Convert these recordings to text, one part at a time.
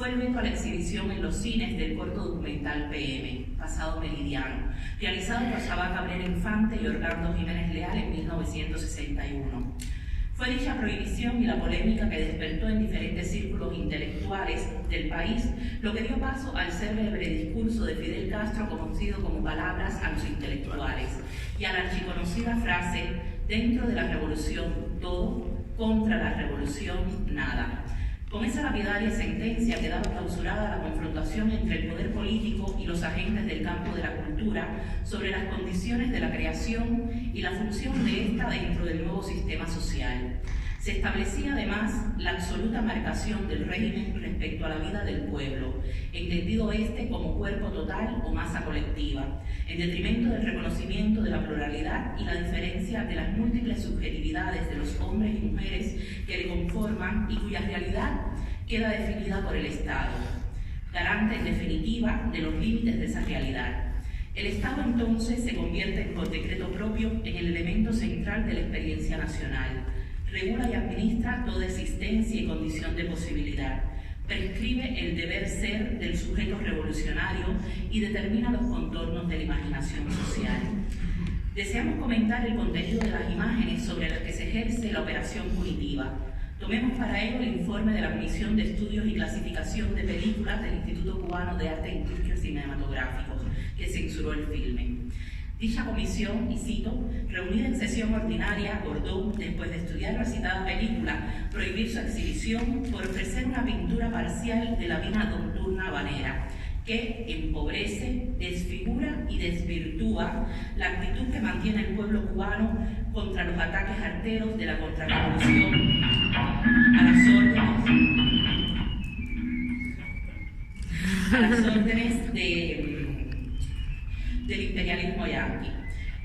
fue el veto a la exhibición en los cines del corto documental PM, Pasado Meridiano, realizado por Sabá Cabrera Infante y Orlando Jiménez Leal en 1961. Fue dicha prohibición y la polémica que despertó en diferentes círculos intelectuales del país lo que dio paso al célebre discurso de Fidel Castro conocido como Palabras a los intelectuales y a la archiconocida frase: dentro de la revolución todo, contra la revolución nada. Con esa lapidaria sentencia quedaba clausurada la confrontación entre el poder político y los agentes del campo de la cultura sobre las condiciones de la creación y la función de ésta dentro del nuevo sistema social. Se establecía además la absoluta marcación del régimen respecto a la vida del pueblo, entendido este como cuerpo total o masa colectiva, en detrimento del reconocimiento de la pluralidad y la diferencia de las múltiples subjetividades de los hombres y mujeres que le conforman y cuya realidad queda definida por el Estado, garante en definitiva de los límites de esa realidad. El Estado entonces se convierte por decreto propio en el elemento central de la experiencia nacional. Regula y administra toda existencia y condición de posibilidad, prescribe el deber ser del sujeto revolucionario y determina los contornos de la imaginación social. Deseamos comentar el contenido de las imágenes sobre las que se ejerce la operación punitiva. Tomemos para ello el informe de la Comisión de Estudios y Clasificación de Películas del Instituto Cubano de Arte e Industrias Cinematográficos, que censuró el filme. Dicha comisión, y cito, reunida en sesión ordinaria, acordó, después de estudiar la citada película, prohibir su exhibición por ofrecer una pintura parcial de la vida nocturna habanera, que empobrece, desfigura y desvirtúa la actitud que mantiene el pueblo cubano contra los ataques arteros de la contrarrevolución a las órdenes del imperialismo yanqui.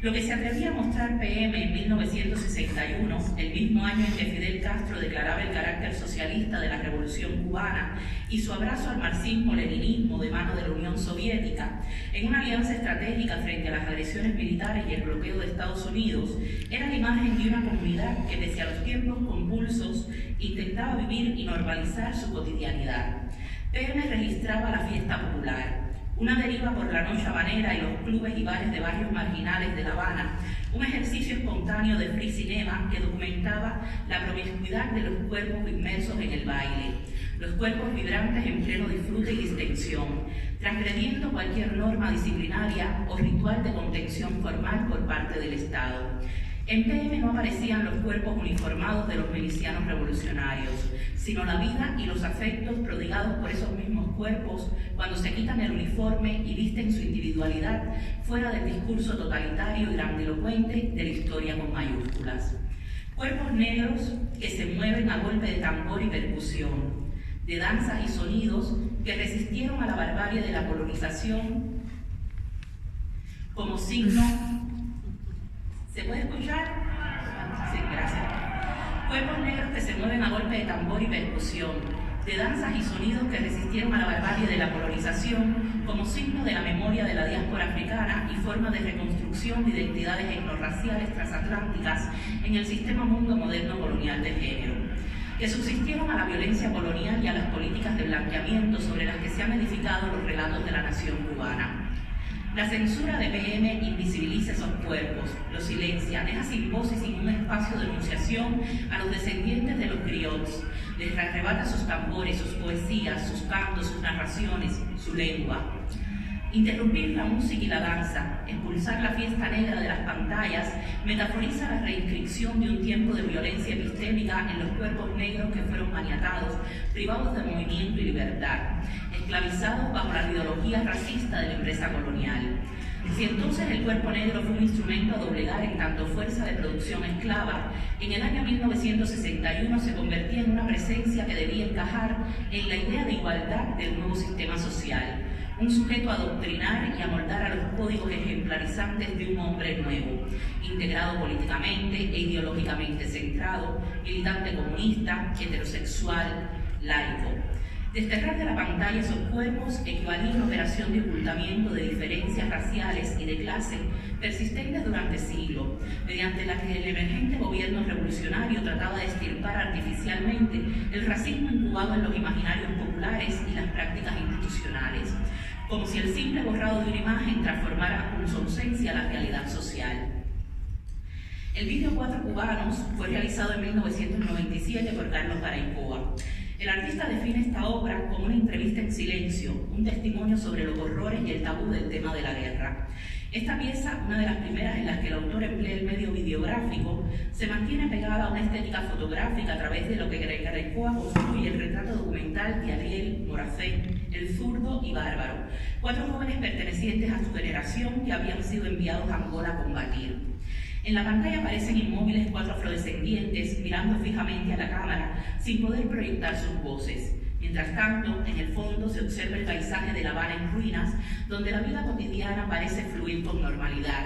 Lo que se atrevía a mostrar PM en 1961, el mismo año en que Fidel Castro declaraba el carácter socialista de la revolución cubana y su abrazo al marxismo-leninismo de mano de la Unión Soviética, en una alianza estratégica frente a las agresiones militares y el bloqueo de Estados Unidos, era la imagen de una comunidad que, pese a los tiempos convulsos, intentaba vivir y normalizar su cotidianidad. PM registraba la fiesta popular, una deriva por la noche habanera y los clubes y bares de barrios marginales de La Habana, un ejercicio espontáneo de free cinema que documentaba la promiscuidad de los cuerpos inmersos en el baile, los cuerpos vibrantes en pleno disfrute y distensión, transgrediendo cualquier norma disciplinaria o ritual de contención formal por parte del Estado. En PM no aparecían los cuerpos uniformados de los milicianos revolucionarios, sino la vida y los afectos prodigados por esos mismos cuerpos cuando se quitan el uniforme y visten su individualidad fuera del discurso totalitario y grandilocuente de la historia con mayúsculas. Cuerpos negros que se mueven a golpe de tambor y percusión, de danzas y sonidos que resistieron a la barbarie de la colonización como signo. ¿Se puede escuchar? Sí, gracias. Cuerpos negros que se mueven a golpe de tambor y percusión, de danzas y sonidos que resistieron a la barbarie de la colonización como signo de la memoria de la diáspora africana y forma de reconstrucción de identidades etnorraciales transatlánticas en el sistema mundo moderno colonial de género, que subsistieron a la violencia colonial y a las políticas de blanqueamiento sobre las que se han edificado los relatos de la nación cubana. La censura de PM invisibiliza esos cuerpos, los silencia, deja sin voz y sin un espacio de enunciación a los descendientes de los griots, les arrebata sus tambores, sus poesías, sus cantos, sus narraciones, su lengua. Interrumpir la música y la danza, expulsar la fiesta negra de las pantallas, metaforiza la reinscripción de un tiempo de violencia epistémica en los cuerpos negros que fueron maniatados, privados de movimiento y libertad, esclavizados bajo la ideología racista de la empresa colonial. Si entonces el cuerpo negro fue un instrumento a doblegar en tanto fuerza de producción esclava, en el año 1961 se convertía en una presencia que debía encajar en la idea de igualdad del nuevo sistema social, un sujeto a adoctrinar y a moldar a los códigos ejemplarizantes de un hombre nuevo, integrado políticamente e ideológicamente centrado, militante comunista, heterosexual, laico. Desterrar de la pantalla esos cuerpos equivalía a una operación de ocultamiento de diferencias raciales y de clase persistentes durante siglos, mediante la que el emergente gobierno revolucionario trataba de extirpar artificialmente el racismo incubado en los imaginarios populares y las como si el simple borrado de una imagen transformara con su ausencia la realidad social. El vídeo Cuatro Cubanos fue realizado en 1997 por Carlos Garaycoa. El artista define esta obra como una entrevista en silencio, un testimonio sobre los horrores y el tabú del tema de la guerra. Esta pieza, una de las primeras en las que el autor emplea el medio videográfico, se mantiene pegada a una estética fotográfica a través de lo que Garaycoa construye el retrato documental de Ariel, Moracén, El Zurdo y Bárbaro, 4 jóvenes pertenecientes a su generación que habían sido enviados a Angola a combatir. En la pantalla aparecen inmóviles 4 afrodescendientes mirando fijamente a la cámara sin poder proyectar sus voces. Mientras tanto, en el fondo se observa el paisaje de La Habana en ruinas, donde la vida cotidiana parece fluir con normalidad.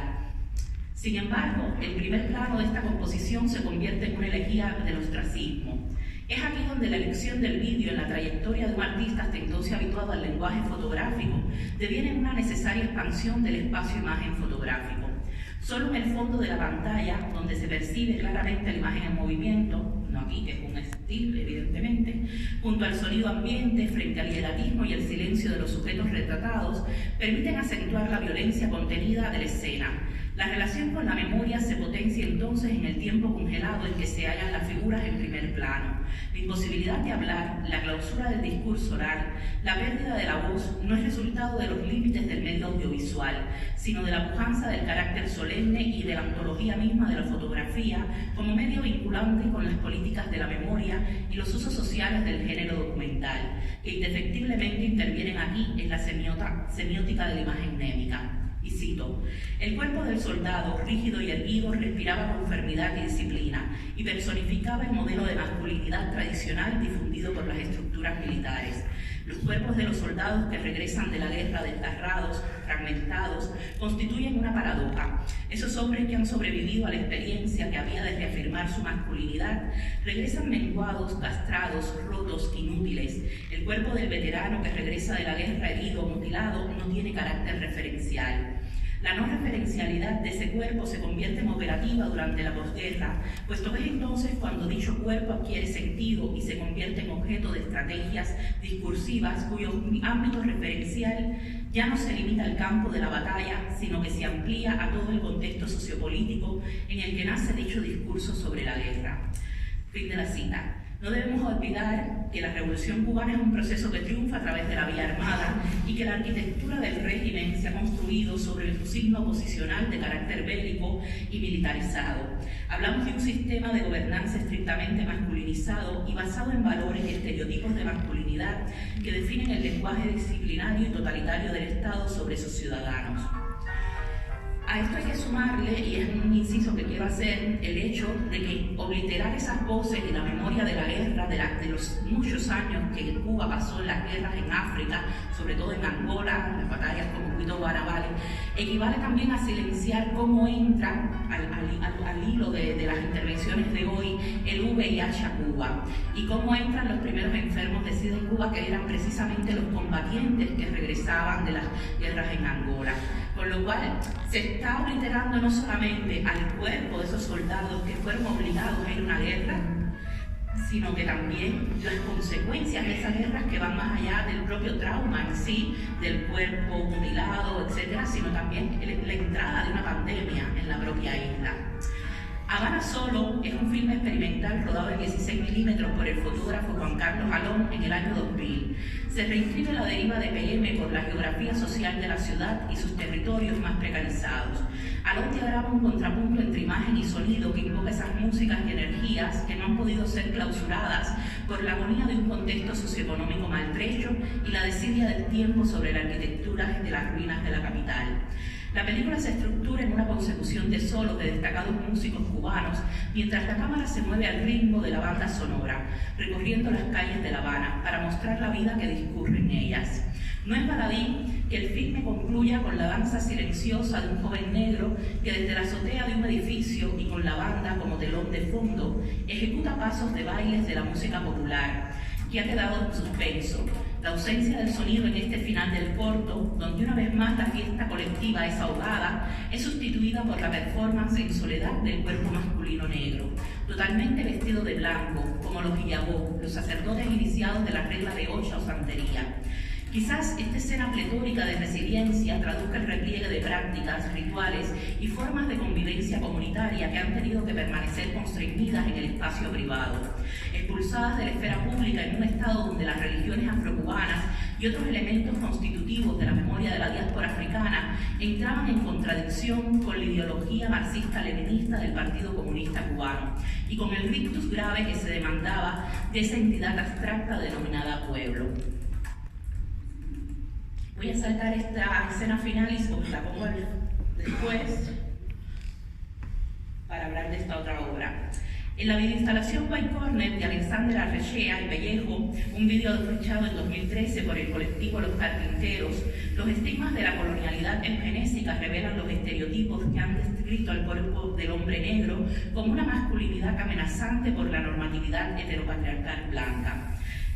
Sin embargo, el primer plano de esta composición se convierte en una elegía del ostracismo. Es aquí donde la elección del vídeo en la trayectoria de un artista hasta entonces habituado al lenguaje fotográfico deviene una necesaria expansión del espacio-imagen fotográfico. Solo en el fondo de la pantalla, donde se percibe claramente la imagen en movimiento, no aquí que es un estilo evidentemente, junto al sonido ambiente, frente al hieratismo y el silencio de los sujetos retratados, permiten acentuar la violencia contenida de la escena. La relación con la memoria se potencia entonces en el tiempo congelado en que se hallan las figuras en primer plano. La imposibilidad de hablar, la clausura del discurso oral, la pérdida de la voz no es resultado de los límites del medio audiovisual, sino de la pujanza del carácter solemne y de la ontología misma de la fotografía como medio vinculante con las políticas de la memoria y los usos sociales del género documental, que indefectiblemente intervienen aquí en la semiótica de la imagen némica. Y cito: el cuerpo del soldado, rígido y erguido, respiraba con fermidad y disciplina y personificaba el modelo de masculinidad tradicional difundido por las estructuras militares. Los cuerpos de los soldados que regresan de la guerra desgarrados, fragmentados, constituyen una paradoja. Esos hombres que han sobrevivido a la experiencia que había de reafirmar su masculinidad regresan menguados, castrados, rotos, inútiles. El cuerpo del veterano que regresa de la guerra herido o mutilado no tiene carácter referencial. La no referencialidad de ese cuerpo se convierte en operativa durante la posguerra, puesto que es entonces cuando dicho cuerpo adquiere sentido y se convierte en objeto de estrategias discursivas cuyo ámbito referencial ya no se limita al campo de la batalla, sino que se amplía a todo el contexto sociopolítico en el que nace dicho discurso sobre la guerra. Fin de la cita. No debemos olvidar que la Revolución Cubana es un proceso que triunfa a través de la vía armada y que la arquitectura del régimen se ha construido sobre un signo posicional de carácter bélico y militarizado. Hablamos de un sistema de gobernanza estrictamente masculinizado y basado en valores y estereotipos de masculinidad que definen el lenguaje disciplinario y totalitario del Estado sobre sus ciudadanos. A esto hay que sumarle, y es un inciso que quiero hacer, el hecho de que obliterar esas voces y la memoria de la guerra, de los muchos años que Cuba pasó en las guerras en África, sobre todo en Angola, en las batallas como Cuito Guanabara, equivale también a silenciar cómo entra al hilo de las intervenciones de hoy el VIH a Cuba y cómo entran los primeros enfermos de SIDA en Cuba, que eran precisamente los combatientes que regresaban de las guerras en Angola. Con lo cual se está obliterando no solamente al cuerpo de esos soldados que fueron obligados a ir a una guerra, sino que también las consecuencias de esas guerras que van más allá del propio trauma en sí, del cuerpo mutilado, etcétera, sino también la entrada de una pandemia en la propia isla. Habana Solo es un filme experimental rodado en 16 milímetros por el fotógrafo Juan Carlos Alón en el año 2000. Se reinscribe la deriva de PM por la geografía social de la ciudad y sus territorios más precarizados. Alón diagrama un contrapunto entre imagen y sonido que invoca esas músicas y energías que no han podido ser clausuradas por la agonía de un contexto socioeconómico maltrecho y la desidia del tiempo sobre la arquitectura de las ruinas de la capital. La película se estructura en una consecución de solos de destacados músicos cubanos, mientras la cámara se mueve al ritmo de la banda sonora, recorriendo las calles de La Habana para mostrar la vida que discurre en ellas. No es baladí que el filme concluya con la danza silenciosa de un joven negro que desde la azotea de un edificio y con la banda como telón de fondo, ejecuta pasos de bailes de la música popular, que ha quedado en suspenso. La ausencia del sonido en este final del corto, donde una vez más la fiesta colectiva es ahogada, es sustituida por la performance en soledad del cuerpo masculino negro, totalmente vestido de blanco, como los guillabó, los sacerdotes iniciados de la regla de Ocha o santería. Quizás esta escena pletórica de resiliencia traduzca el repliegue de prácticas, rituales y formas de convivencia comunitaria que han tenido que permanecer constreñidas en el espacio privado, expulsadas de la esfera pública en un estado donde las religiones afrocubanas y otros elementos constitutivos de la memoria de la diáspora africana entraban en contradicción con la ideología marxista-leninista del Partido Comunista Cubano y con el rictus grave que se demandaba de esa entidad abstracta denominada pueblo. Voy a saltar esta escena final y la pongo después para hablar de esta otra obra. En la videoinstalación White Corner de Alexander Arrechea en Pellejo, un vídeo fechado en 2013 por el colectivo Los Carpinteros, los estigmas de la colonialidad eugenésica revelan los estereotipos que han descrito al cuerpo del hombre negro como una masculinidad amenazante por la normatividad heteropatriarcal blanca.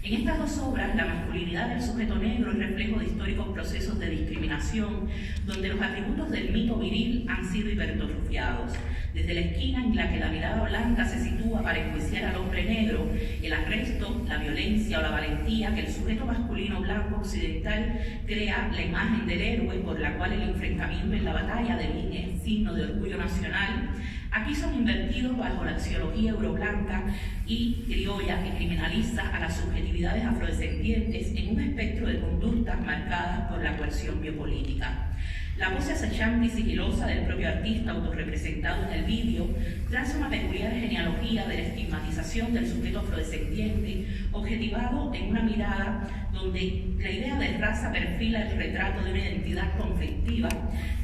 En estas dos obras, la masculinidad del sujeto negro es reflejo de históricos procesos de discriminación, donde los atributos del mito viril han sido hipertrofiados. Desde la esquina en la que la mirada blanca se sitúa para enjuiciar al hombre negro, el arresto, la violencia o la valentía que el sujeto masculino blanco occidental crea la imagen del héroe por la cual el enfrentamiento en la batalla deviene signo de orgullo nacional, aquí son invertidos bajo la axiología euroblanca y criolla que criminaliza a las subjetividades afrodescendientes en un espectro de conductas marcadas por la coerción biopolítica. La pose acechante y sigilosa del propio artista autorrepresentado en el vídeo traza una peculiar genealogía de la estigmatización del sujeto afrodescendiente, objetivado en una mirada donde la idea de raza perfila el retrato de una identidad conflictiva,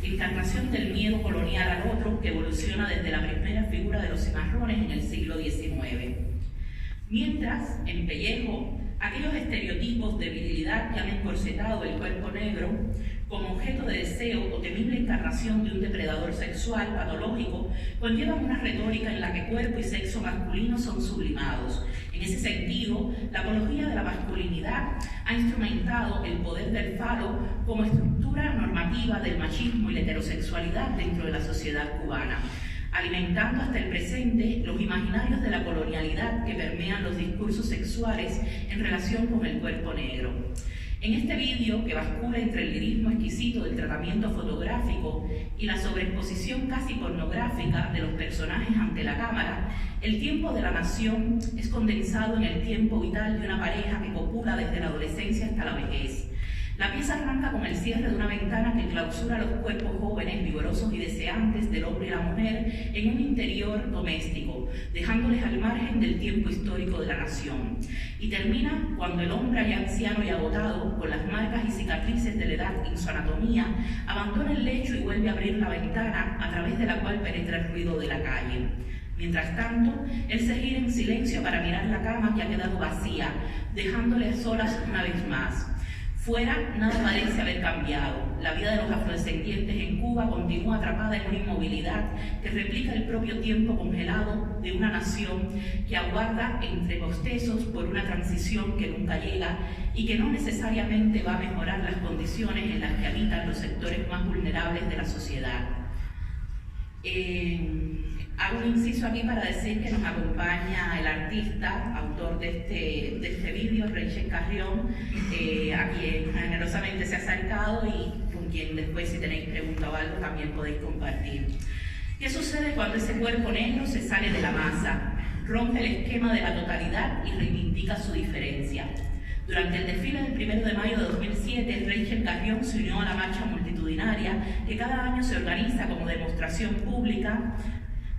encarnación del miedo colonial al otro que evoluciona desde la primera figura de los cimarrones en el siglo XIX. Mientras, en Pellejo, aquellos estereotipos de virilidad que han encorsetado el cuerpo negro como objeto de deseo o temible encarnación de un depredador sexual patológico conllevan una retórica en la que cuerpo y sexo masculino son sublimados. En ese sentido, la apología de la masculinidad ha instrumentado el poder del falo como estructura normativa del machismo y la heterosexualidad dentro de la sociedad cubana, alimentando hasta el presente los imaginarios de la colonialidad que permean los discursos sexuales en relación con el cuerpo negro. En este vídeo, que bascula entre el lirismo exquisito del tratamiento fotográfico y la sobreexposición casi pornográfica de los personajes ante la cámara, el tiempo de la nación es condensado en el tiempo vital de una pareja que copula desde la adolescencia hasta la vejez. La pieza arranca con el cierre de una ventana que clausura los cuerpos jóvenes, vigorosos y deseantes del hombre y la mujer en un interior doméstico, dejándoles al margen del tiempo histórico de la nación. Y termina cuando el hombre, ya anciano y agotado, con las marcas y cicatrices de la edad en su anatomía, abandona el lecho y vuelve a abrir la ventana a través de la cual penetra el ruido de la calle. Mientras tanto, él se gira en silencio para mirar la cama que ha quedado vacía, dejándole a solas una vez más. Fuera, nada parece haber cambiado. La vida de los afrodescendientes en Cuba continúa atrapada en una inmovilidad que replica el propio tiempo congelado de una nación que aguarda entre bostezos por una transición que nunca llega y que no necesariamente va a mejorar las condiciones en las que habitan los sectores más vulnerables de la sociedad. Hago un inciso aquí para decir que nos acompaña el artista, autor de este vídeo, Rachel Carrión, a quien generosamente se ha acercado y con quien después, si tenéis preguntas o algo, también podéis compartir. ¿Qué sucede cuando ese cuerpo negro se sale de la masa, rompe el esquema de la totalidad y reivindica su diferencia? Durante el desfile del 1 de mayo de 2007, Rachel Carrión se unió a la marcha multitudinaria que cada año se organiza como demostración pública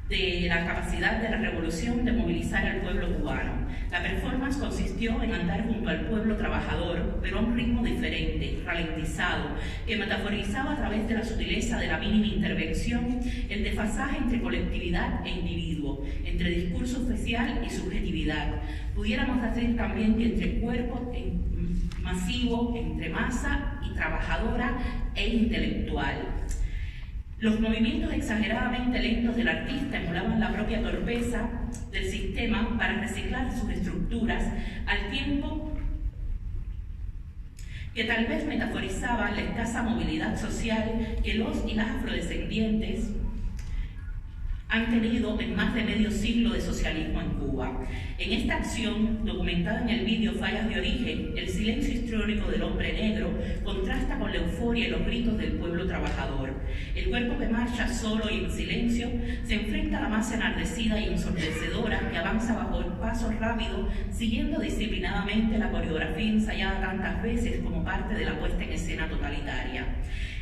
de la capacidad de la revolución de movilizar al pueblo cubano. La performance consistió en andar junto al pueblo trabajador, pero a un ritmo diferente, ralentizado, que metaforizaba a través de la sutileza de la mínima intervención el desfasaje entre colectividad e individuo, entre discurso oficial y subjetividad. Pudiéramos decir también que entre cuerpo masivo, entre masa y trabajadora e intelectual. Los movimientos exageradamente lentos del artista emulaban la propia torpeza del sistema para reciclar sus estructuras, al tiempo que tal vez metaforizaban la escasa movilidad social que los y las afrodescendientes han tenido en más de medio siglo de socialismo en Cuba. En esta acción, documentada en el vídeo Fallas de Origen, el silencio histórico del hombre negro contrasta con la euforia y los gritos del pueblo trabajador. El cuerpo que marcha solo y en silencio se enfrenta a la masa enardecida y ensordecedora que avanza bajo el paso rápido, siguiendo disciplinadamente la coreografía ensayada tantas veces como parte de la puesta en escena totalitaria.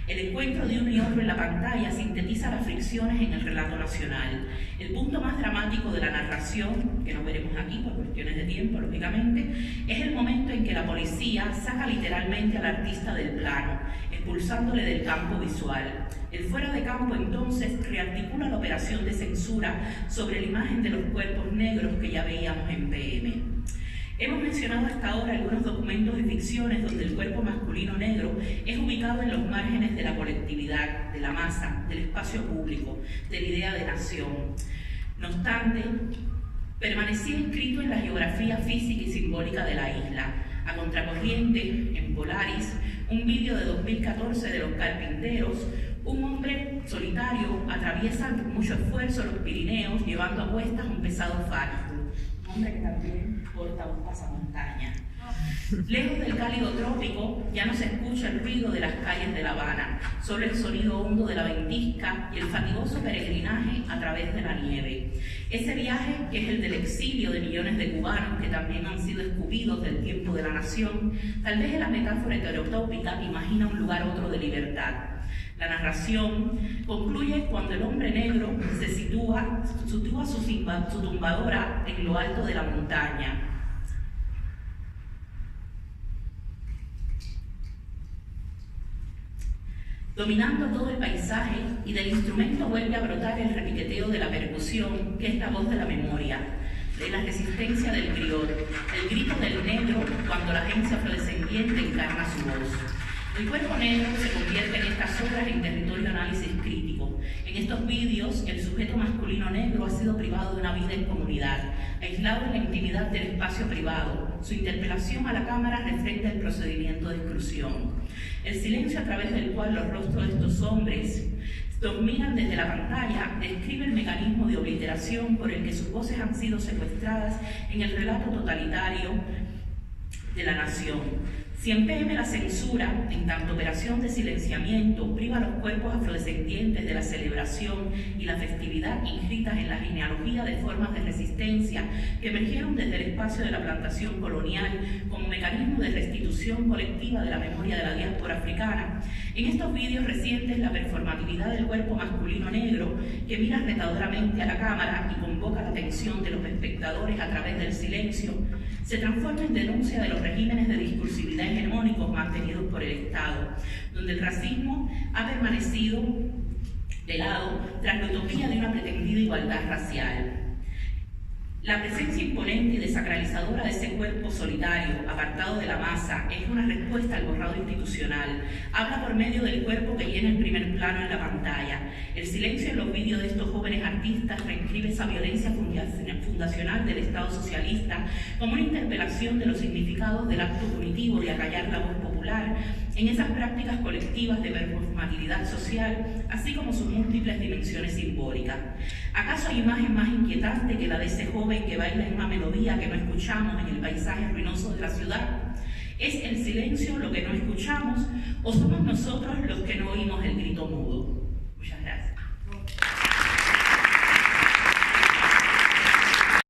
El encuentro de uno y otro en la pantalla sintetiza las fricciones en el relato nacional. El punto más dramático de la narración, que no veremos aquí por cuestiones de tiempo, lógicamente, es el momento en que la policía saca literalmente al artista del plano, expulsándole del campo visual. El fuera de campo, entonces, rearticula la operación de censura sobre la imagen de los cuerpos negros que ya veíamos en PM. Hemos mencionado hasta ahora algunos documentos y ficciones donde el cuerpo masculino negro es ubicado en los márgenes de la colectividad, de la masa, del espacio público, de la idea de nación. No obstante, permanecía inscrito en la geografía física y simbólica de la isla. A contracorriente, en Polaris, un vídeo de 2014 de Los Carpinteros, un hombre solitario atraviesa con mucho esfuerzo los Pirineos llevando a cuestas un pesado fardo. Un hombre que también porta un pasamontaña. Lejos del cálido trópico ya no se escucha el ruido de las calles de La Habana, solo el sonido hondo de la ventisca y el fatigoso peregrinaje a través de la nieve. Ese viaje, que es el del exilio de millones de cubanos que también han sido escupidos del tiempo de la nación, tal vez en la metáfora heterotópica imagina un lugar otro de libertad. La narración concluye cuando el hombre negro se sitúa su tumbadora en lo alto de la montaña. Dominando todo el paisaje, y del instrumento vuelve a brotar el repiqueteo de la percusión, que es la voz de la memoria, de la resistencia del criol, el grito del negro cuando la agencia afrodescendiente encarna su voz. El cuerpo negro se convierte en estas obras en territorio de análisis crítico. En estos vídeos, el sujeto masculino negro ha sido privado de una vida en comunidad, aislado en la intimidad del espacio privado. Su interpelación a la cámara refleja el procedimiento de exclusión. El silencio a través del cual los rostros de estos hombres dominan desde la pantalla describe el mecanismo de obliteración por el que sus voces han sido secuestradas en el relato totalitario de la nación. Si en PM la censura, en tanto operación de silenciamiento, priva a los cuerpos afrodescendientes de la celebración y la festividad inscritas en la genealogía de formas de resistencia que emergieron desde el espacio de la plantación colonial como mecanismo de restitución colectiva de la memoria de la diáspora africana, en estos vídeos recientes la performatividad del cuerpo masculino negro que mira retadoramente a la cámara y convoca la atención de los espectadores a través del silencio se transforma en denuncia de los regímenes de discursividad hegemónicos mantenidos por el Estado, donde el racismo ha permanecido de lado tras la utopía de una pretendida igualdad racial. La presencia imponente y desacralizadora de ese cuerpo solitario, apartado de la masa, es una respuesta al borrado institucional. Habla por medio del cuerpo que llena el primer plano en la pantalla. El silencio en los vídeos de estos jóvenes artistas reescribe esa violencia fundacional del Estado socialista como una interpelación de los significados del acto punitivo de acallar la voz popular en esas prácticas colectivas de performatividad social, así como sus múltiples dimensiones simbólicas. ¿Acaso hay imagen más inquietante que la de ese joven que baila en una melodía que no escuchamos en el paisaje ruinoso de la ciudad? ¿Es el silencio lo que no escuchamos o somos nosotros los que no oímos el grito mudo? Muchas gracias.